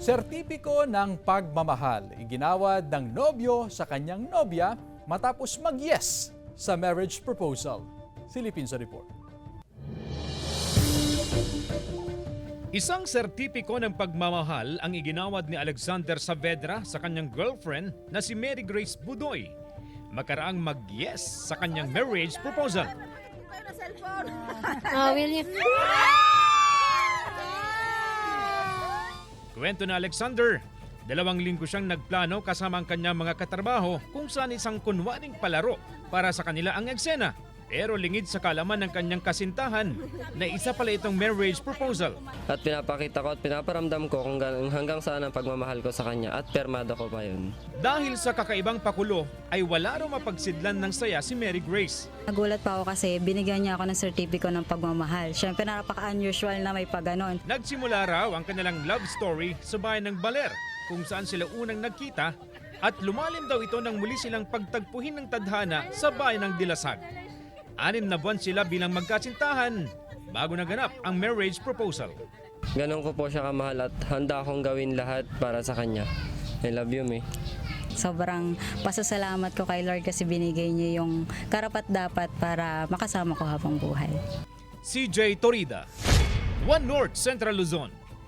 Sertipiko ng pagmamahal, iginawad ng nobyo sa kanyang nobya matapos mag-yes sa marriage proposal. Silipin sa report. Isang sertipiko ng pagmamahal ang iginawad ni Alexander Saavedra sa kanyang girlfriend na si Mary Grace Budoy. Makaraang mag-yes sa kanyang marriage proposal. Will you? Kwento na Alexander, 2 linggo siyang nagplano kasama ang kanyang mga katrabaho kung saan isang kunwaring palaro para sa kanila ang eksena. Pero lingid sa kalaman ng kanyang kasintahan na isa pala itong marriage proposal. At pinapakita ko at pinaparamdam ko kung hanggang saan ang pagmamahal ko sa kanya at permado ko pa yun. Dahil sa kakaibang pakulo ay wala raw mapagsidlan ng saya si Mary Grace. Nagulat pa ako kasi binigyan niya ako ng sertipiko ng pagmamahal. Siyempre napaka-unusual na may paganon. Nagsimula raw ang kanilang love story sa bayan ng Baler kung saan sila unang nagkita at lumalim daw ito nang muli silang pagtagpuhin ng tadhana sa bayan ng Dilasag. 6 na buwan sila bilang magkasintahan bago naganap ang marriage proposal. Ganon ko po siya kamahal at handa akong gawin lahat para sa kanya. I love you, May. Sobrang pasasalamat ko kay Lord kasi binigay niya yung karapat-dapat para makasama ko habang buhay. CJ Torida, One North Central Luzon.